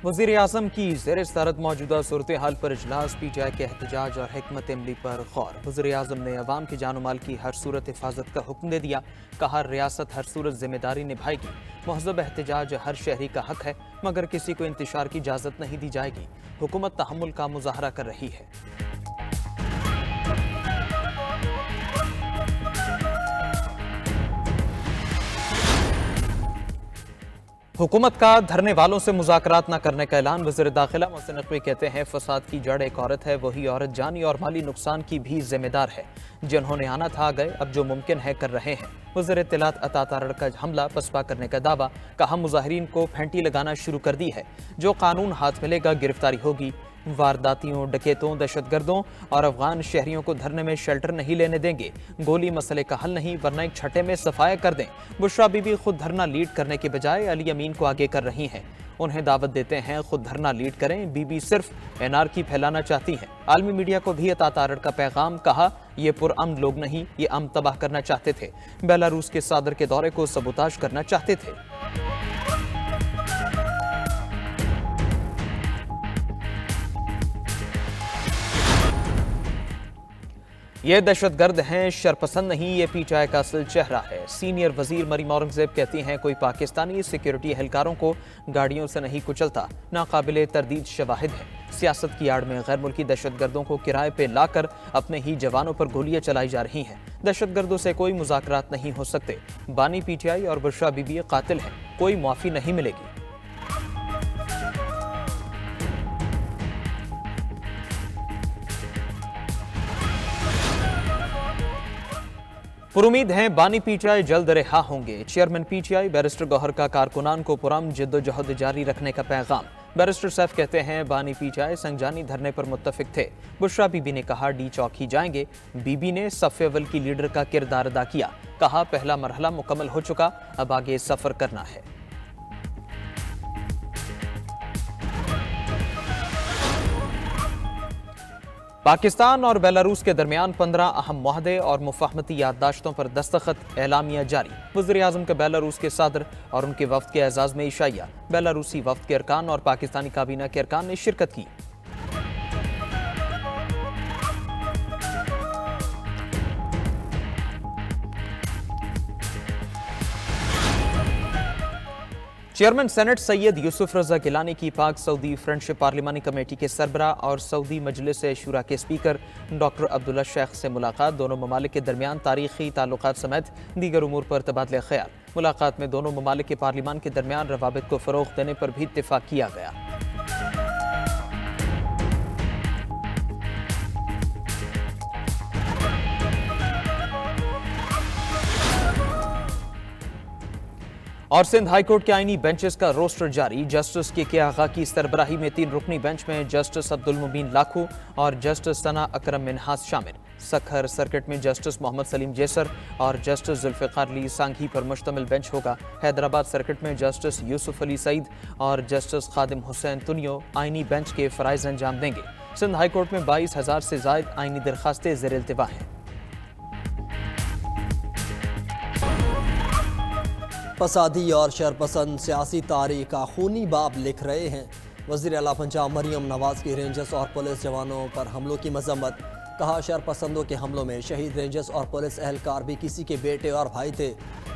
वज़ीर आज़म की ज़ेर सदारत मौजूदा सूरत हाल पर इजलास, पीटीआई के एहतजाज और हिकमत अमली पर गौर। वज़ीर आज़म ने अवाम की जान माल की हर सूरत हिफाजत का हुक्म दे दिया। कहा, रियासत हर सूरत जिम्मेदारी निभाएगी। महज़ब एहतजाज हर शहरी का हक है, मगर किसी को इंतशार की इजाज़त नहीं दी जाएगी। हुकूमत तहम्मुल का मुजाहरा कर रही है। हुकूमत का धरने वालों से मुज़ाकरात न करने का ऐलान। वज़ीर दाखिला मोहसिन नकवी कहते हैं, फसाद की जड़ एक औरत है, वही औरत जानी और माली नुकसान की भी जिम्मेदार है। जिन्होंने आना था आ गए, अब जो मुमकिन है कर रहे हैं। वज़ीर इत्तलात अता तारड़ का हमला पसपा करने का दावा। कहा, मुजाहिरीन को फेंटी लगाना शुरू कर दी है। जो कानून हाथ मिलेगा गिरफ्तारी होगी। वारदातियों, डकैतों, दहशतगर्दों और अफगान शहरियों को धरने में शेल्टर नहीं लेने देंगे। गोली मसले का हल नहीं, वरना एक छठे में सफाया कर दें। बुशरा बीबी खुद धरना लीड करने के बजाय अली अमीन को आगे कर रही हैं। उन्हें दावत देते हैं खुद धरना लीड करें। बीबी सिर्फ एनआरकी फैलाना चाहती हैं। आलमी मीडिया को भी अता तारड़ का पैगाम। कहा, ये पुरअमन लोग नहीं, ये अमन तबाह करना चाहते थे। बेलारूस के सदर के दौरे को सबूताज करना चाहते थे। ये दहशतगर्द हैं, शरपसंद नहीं, ये पीटीआई का असल चेहरा है। सीनियर वजीर मरीम औरंगजेब कहती हैं, कोई पाकिस्तानी सिक्योरिटी एहलकारों को गाड़ियों से नहीं कुचलता। नाकाबिले तरदीद शवाहिद है। सियासत की आड़ में गैर मुल्की दहशतगर्दों को किराए पे लाकर अपने ही जवानों पर गोलियां चलाई जा रही हैं। दहशतगर्दों से कोई मुज़ाकरात नहीं हो सकते। बानी पीटीआई और बुशरा बीबी कातिल हैं, कोई माफी नहीं मिलेगी। पुरुमीद हैं बानी पीटीआई जल्द रिहा होंगे। चेयरमैन पीटीआई बैरिस्टर गौहर का कारकुनान को पुरअमन जिद्दोजहद जारी रखने का पैगाम। बैरिस्टर सैफ कहते हैं, बानी पीटीआई संगजानी धरने पर मुत्तफिक थे। बुशरा बीबी ने कहा, डी चौक ही जाएंगे। बीबी ने सफ़े अव्वल की लीडर का किरदार अदा किया। कहा, पहला मरहला मुकम्मल हो चुका, अब आगे सफर करना है। पाकिस्तान और बेलारूस के दरमियान 15 अहम मुआहदे और मुफाहमती याददाश्तों पर दस्तखत। एलामिया जारी। वज़ीर आज़म के बेलारूस के सदर और उनके वफ्द के एजाज़ में इशाइया। बेलारूसी वफ्द के अरकान और पाकिस्तानी काबीना के अरकान ने शिरकत की। चेयरमैन सेनेट सैयद यूसुफ रजा गिलानी की पाक सऊदी फ्रेंडशिप पार्लिमानी कमेटी के सरबरा और सऊदी मजलिस शुरा के स्पीकर डॉक्टर अब्दुल्ला शेख से मुलाकात। दोनों ममालिक के दरमियान तारीखी ताल्लुकात समेत दीगर उमूर पर तबादला ख्याल। मुलाकात में दोनों ममालिक के पार्लिमान के दरमियान रवाबित को फ़रोग़ देने पर भी इत्तिफ़ाक़ किया गया। और सिंध हाईकोर्ट के आईनी बेंचेस का रोस्टर जारी। जस्टिस के आगा की सरबराही में 3 रुकनी बेंच में जस्टिस अब्दुल मुबीन लाखू और जस्टिस सना अकरम मिन्हास शामिल। सखर सर्किट में जस्टिस मोहम्मद सलीम जेसर और जस्टिस जुल्फ़िकार अली सांघी पर मुश्तमिल बेंच होगा। हैदराबाद सर्किट में जस्टिस यूसुफ अली सईद और जस्टिस खादिम हुसैन तुनियो आईनी बेंच के फ़राइज़ अंजाम देंगे। सिंध हाईकोर्ट में 22,000 से ज़ायद आईनी दरखास्तें ज़ेर इल्तिवा हैं। फसादी और शरपसंद सियासी तारीख का खूनी बाब लिख रहे हैं। वज़ीर आला पंजाब मरियम नवाज की रेंजर्स और पुलिस जवानों पर हमलों की मजम्मत। कहा, शरपसंदों के हमलों में शहीद रेंजर्स और पुलिस एहलकार भी किसी के बेटे और भाई थे।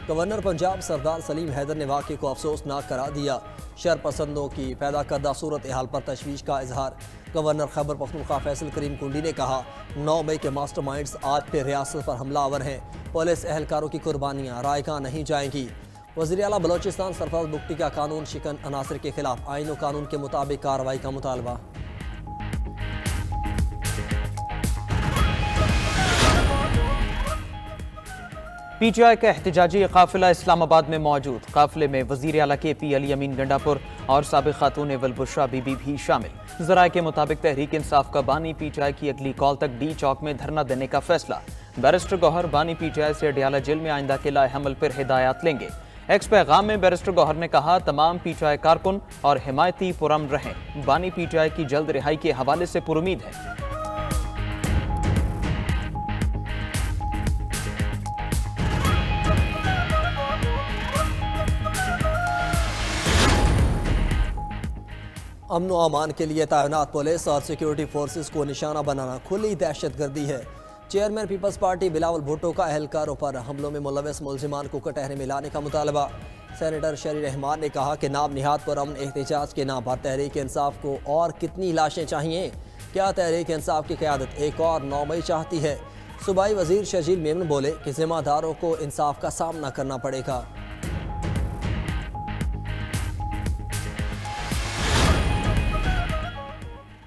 गवर्नर पंजाब सरदार सलीम हैदर ने वाक़े को अफसोसनाक करार दिया। शरपसंदों की पैदा करदा सूरत हाल पर तशवीश का इजहार। गवर्नर खैबर पख्तूनख्वा फैसल करीम कुंडी ने कहा, 9 मई के मास्टरमाइंड्स आज फिर रियासत पर हमलावर हैं। पुलिस एहलकारों की कुर्बानियाँ रायगा नहीं जाएंगी। वज़ीर आला बलोचिस्तान सरफराज बुगटी का कानून शिकन अनासर के खिलाफ आईन और कानून के मुताबिक कार्रवाई का मुतालबा। पीटीआई का एहतजाजी काफिला इस्लामाबाद में मौजूद। काफिले में वज़ीर आला KP अली अमीन गंडापुर और साबिक़ खातून अव्वल बुशरा बीबी भी शामिल। ज़राए के मुताबिक तहरीक इंसाफ का बानी पीटीआई की अगली कॉल तक डी चौक में धरना देने का फैसला। बैरिस्टर गौहर बानी पीटीआई से अडियाला जेल में आइंदा के लाए हमल पर हिदायत लेंगे। एक्स पैगाम में बैरिस्टर गौहर ने कहा, तमाम पीटीआई कारकुन और हिमायती पुरअमन रहें। बानी पीटीआई की जल्द रिहाई के हवाले से पुरुमीद है। अमन व अमान के लिए तैनात पुलिस और सिक्योरिटी फोर्सेस को निशाना बनाना खुली दहशतगर्दी है। चेयरमैन पीपल्स पार्टी बिलावल भुट्टो का अहलकारों पर हमलों में मुलविस मुलजिमान को कटहरे में लाने का मुतालबा। सेनेटर शरी रहमान ने कहा कि नाम निहाद पर अमन एहतजाज के नाम पर तहरीक इंसाफ को और कितनी लाशें चाहिए? क्या तहरीक इंसाफ की क़यादत एक और 9 मई चाहती है? सूबाई वजीर शजील मेमन बोले कि जिम्मेदारों को इंसाफ का सामना करना पड़ेगा।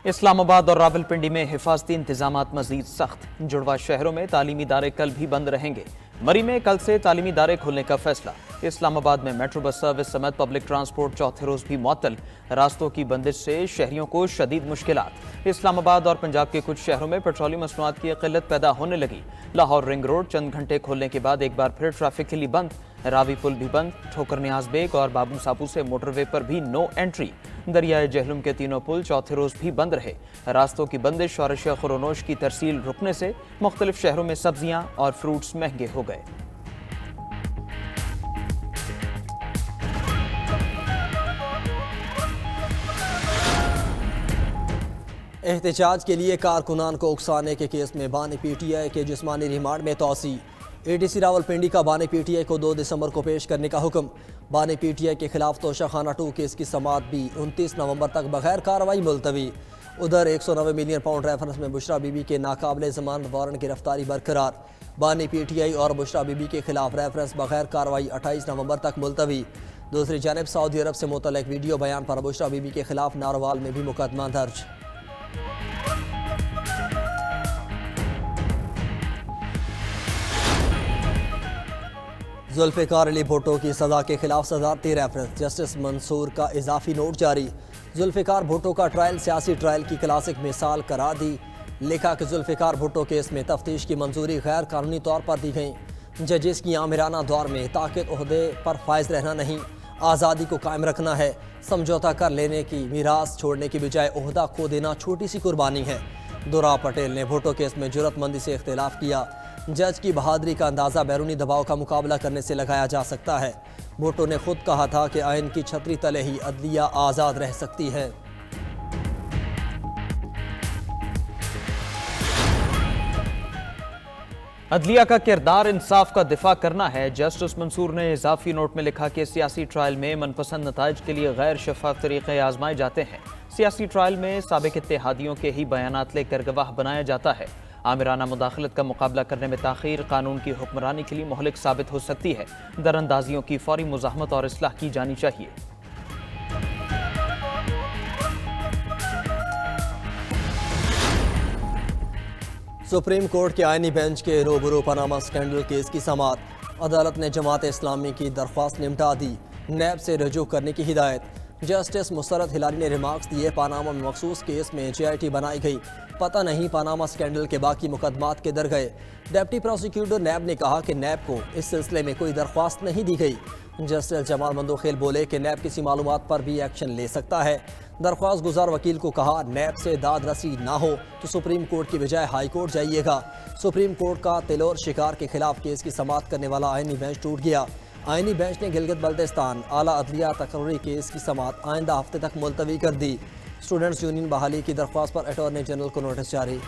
इस्लामाबाद और रावलपिंडी में हिफाजती इंतजामात मजीद सख्त। जुड़वा शहरों में तालीमी इदारे कल भी बंद रहेंगे। मरी में कल से तालीमी इदारे खोलने का फैसला। इस्लामाबाद में मेट्रो बस सर्विस समेत पब्लिक ट्रांसपोर्ट चौथे रोज भी मुअत्तल। रास्तों की बंदिश से शहरियों को शदीद मुश्किलात। इस्लामाबाद और पंजाब के कुछ शहरों में पेट्रोलियम मसनूआत की किल्लत पैदा होने लगी। लाहौर रिंग रोड चंद घंटे खोलने के बाद एक बार फिर ट्रैफिक के लिए बंद। रावी पुल भी बंद। ठोकर नियाज बेग और बाबू सापू से मोटरवे पर भी नो एंट्री। दरियाए जहलुम के तीनों पुल चौथे रोज भी बंद रहे। रास्तों की बंदिश और अशिया खुरोनोश की तरसील रुकने से मुख्तलिफ शहरों में सब्जियां और फ्रूट्स महंगे हो गए। एहतजाज के लिए कारकुनान को उकसाने के केस में बानी पीटीआई के जिस्मानी रिमांड में तोसी। एडीसी रावलपिंडी का बानी पीटीआई को 2 दिसंबर को पेश करने का हुक्म। बानी पीटीआई के खिलाफ तोशाखाना 2 केस की समाअत भी 29 नवंबर तक बगैर कार्रवाई मुलतवी। उधर 190 मिलियन पाउंड रेफरेंस में बुशरा बीबी के नाकाबिले जमानत वारंट गिरफ्तारी बरकरार। बानी पीटीआई और बुशरा बीबी के खिलाफ रेफरेंस बगैर कार्रवाई 28 नवंबर तक मुलतवी। दूसरी जानब सऊदी अरब से मुतल्लिक वीडियो बयान पर बुशरा बीबी के खिलाफ नारोवाल में भी मुकदमा दर्ज। जुल्फ़िकार अली भुट्टो की सज़ा के खिलाफ सदारती रेफरेंस। जस्टिस मंसूर का इजाफी नोट जारी। जुल्फ़िकार भुट्टो का ट्रायल सियासी ट्रायल की क्लासिक मिसाल करार दी। लिखा कि जुल्फ़िकार भुट्टो केस में तफ्तीश की मंजूरी गैर कानूनी तौर पर दी गई। जजेस की आमिराना दौर में ताकत ओहदे पर फायज रहना नहीं, आज़ादी को कायम रखना है। समझौता कर लेने की मीरास छोड़ने की बजाय ओहदा खो देना छोटी सी कुर्बानी है। दुरा पटेल ने भुट्टो केस में जुर्रतमंदी से इख्तिलाफ किया। जज की बहादुरी का अंदाज़ा बैरूनी दबाव का मुकाबला करने से लगाया जा सकता है। भुट्टो ने खुद कहा था कि आइन की छतरी तले ही अदलिया आज़ाद रह सकती है। अदलिया का किरदार इंसाफ का दिफा करना है। जस्टिस मंसूर ने इजाफी नोट में लिखा कि सियासी ट्रायल में मनपसंद नताइज के लिए गैर शफाफ तरीके आजमाए जाते हैं। सियासी ट्रायल में साबिक इत्तेहादियों के ही बयानात लेकर गवाह बनाया जाता है। आमिराना मुदाखलत का मुकाबला करने में ताखीर कानून की हुक्मरानी के लिए मोहलिक साबित हो सकती है। दरअंदाजियों की फौरी मुज़ाहमत और इस्लाह की जानी चाहिए। सुप्रीम कोर्ट के आईनी बेंच के रूबरू पनामा स्कैंडल केस की समाअत। अदालत ने जमात इस्लामी की दरख्वास्त निपटा दी। नैब से रजू करने की हिदायत। जस्टिस मुसरत हिलारी ने रिमार्क्स दिए, पानामा में मखसूस केस में JIT बनाई गई, पता नहीं पानामा स्कैंडल के बाकी मुकदमात किधर गए। डिप्टी प्रोसिक्यूटर नैब ने कहा कि नैब को इस सिलसिले में कोई दरख्वास्त नहीं दी गई। जस्टिस जमाल मंदोखेल बोले कि नैब किसी मालूमात पर भी एक्शन ले सकता है। दरख्वास्त गुजार वकील को कहा, नैब से दाद रसी ना हो तो सुप्रीम कोर्ट की बजाय हाई कोर्ट जाइएगा। सुप्रीम कोर्ट का तिलोर शिकार के खिलाफ केस की समाअत करने वाला आईनी बेंच टूट गया। आईनी बेंच ने गिलगित बल्तिस्तान आला अदलिया तकर्री केस की समाअत आइंदा हफ्ते तक मुलतवी कर दी। स्टूडेंट्स यूनियन बहाली की दरख्वास्त पर अटॉर्नी जनरल को नोटिस जारी।